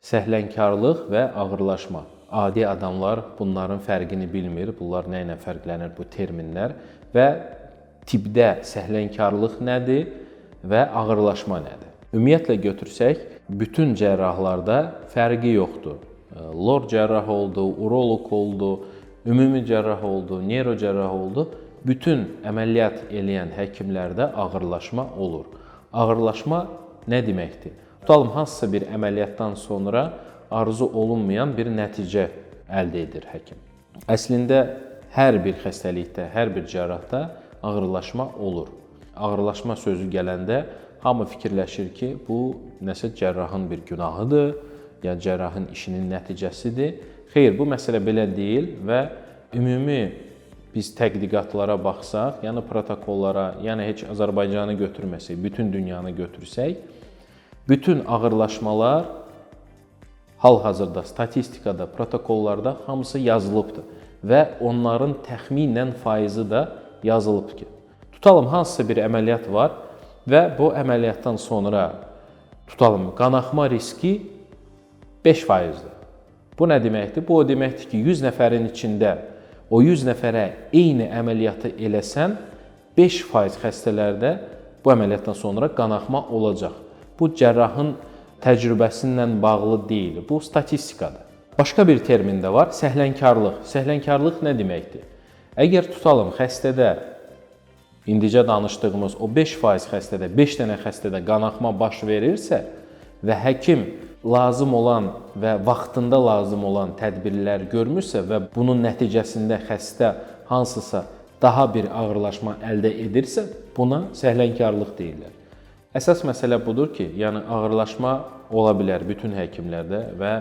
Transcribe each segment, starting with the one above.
Səhlənkarlıq və ağırlaşma. Adi adamlar bunların fərqini bilmir. Bunlar nə ilə fərqlənir bu terminlər və tibbdə səhlənkarlıq nədir və ağırlaşma nədir? Ümumiyyətlə götürsək, bütün cərrahlarda fərqi yoxdur. Lor cərrah oldu, uroloq oldu, ümumi cərrah oldu, neyrocərrah oldu. Bütün əməliyyat eləyən həkimlərdə ağırlaşma olur. Ağırlaşma nə deməkdir? Tutalım, hansısa bir əməliyyatdan sonra arzu olunmayan bir nəticə əldə edir həkim. Əslində, hər bir xəstəlikdə, hər bir cərrahda ağırlaşma olur. Ağırlaşma sözü gələndə hamı fikirləşir ki, bu nəsə cərrahın bir günahıdır, ya cərrahın işinin nəticəsidir. Xeyr, bu məsələ belə deyil və ümumi biz tədqiqatlara baxsaq, yəni protokollara, yəni heç Azərbaycanı götürməsək, bütün dünyanı götürsək, bütün ağırlaşmalar hal-hazırda statistikada, protokollarda hamısı yazılıbdır və onların təxminən faizi də yazılıb ki, tutalım hansısa bir əməliyyat var və bu əməliyyatdan sonra tutalım qanaxma riski 5%-dir. Bu nə deməkdir? Bu o deməkdir ki, 100 nəfərin içində o 100 nəfərə eyni əməliyyatı eləsən, 5% xəstələrdə bu əməliyyatdan sonra qanaxma olacaq. Bu cərrahın təcrübəsindən bağlı deyil, bu statistikadır. Başqa bir termin də var, səhlənkarlıq. Səhlənkarlıq nə deməkdir? Əgər tutalım xəstədə, indicə danışdığımız o 5% xəstədə, 5 dənə xəstədə qanaxma baş verirsə və həkim lazım olan və vaxtında lazım olan tədbirlər görmürsə və bunun nəticəsində xəstə hansısa daha bir ağırlaşma əldə edirsə, buna səhlənkarlıq deyirlər. Əsas məsələ budur ki, yəni ağırlaşma ola bilər bütün həkimlərdə və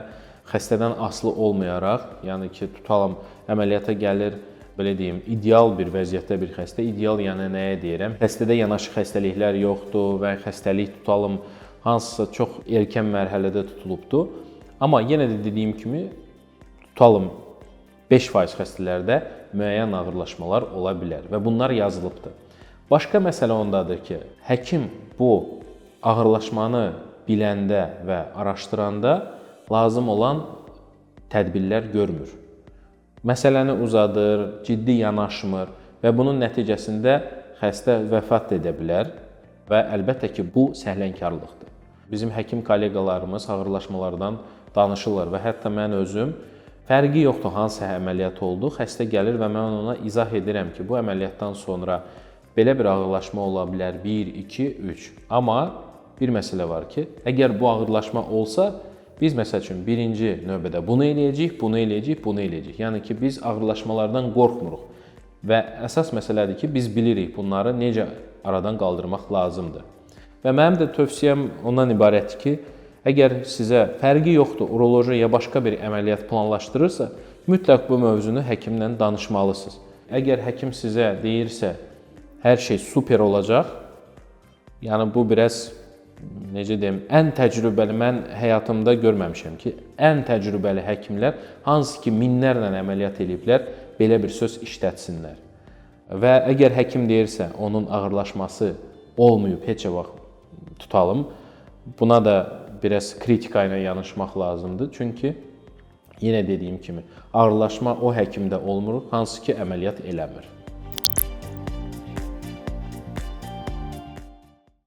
xəstədən asılı olmayaraq, yəni ki, tutalım əməliyyata gəlir, belə deyim, ideal bir vəziyyətdə bir xəstə, ideal yəni nəyə deyirəm? Xəstədə yanaşı xəstəliklər yoxdur və xəstəlik tutalım hansısa çox erkən mərhələdə tutulubdur. Amma yenə də dediyim kimi, tutalım 5% xəstələrdə müəyyən ağırlaşmalar ola bilər və bunlar yazılıbdır. Başqa məsələ ondadır ki, həkim bu ağırlaşmanı biləndə və araşdıranda lazım olan tədbirlər görmür. Məsələni uzadır, ciddi yanaşmır və bunun nəticəsində xəstə vəfat edə bilər və əlbəttə ki, bu səhlənkarlıqdır. Bizim həkim kolleqalarımız ağırlaşmalardan danışırlar və hətta mən özüm fərqi yoxdur hansı əməliyyat oldu, xəstə gəlir və mən ona izah edirəm ki, bu əməliyyatdan sonra belə bir ağırlaşma ola bilər 1, 2, 3. Amma bir məsələ var ki, əgər bu ağırlaşma olsa, biz məsəl üçün birinci növbədə bunu eləyəcəyik, bunu eləyəcəyik, bunu eləyəcəyik. Yəni ki, biz ağırlaşmalardan qorxmuruq və əsas məsələdir ki, biz bilirik bunları necə aradan qaldırmaq lazımdır. Və mənim də tövsiyəm ondan ibarətdir ki, əgər sizə fərqi yoxdur, uroloji ya başqa bir əməliyyat planlaşdırırsa, mütləq bu mövzunu həkimlə danışmalısınız. Əgər həkim sizə deyirsə, hər şey super olacaq, yəni bu biraz, necə deyim, ən təcrübəli, mən həyatımda görməmişəm ki, ən təcrübəli həkimlər, hansı ki minlərlə əməliyyat eləyiblər, belə bir söz işlətsinlər. Və əgər həkim deyirsə, onun ağırlaşması olmayıb, heç vaxt tutalım, buna da biraz kritika ilə yanaşmaq lazımdır. Çünki, yenə dediyim kimi, ağırlaşma o həkimdə olmur, hansı ki əməliyyat eləmir.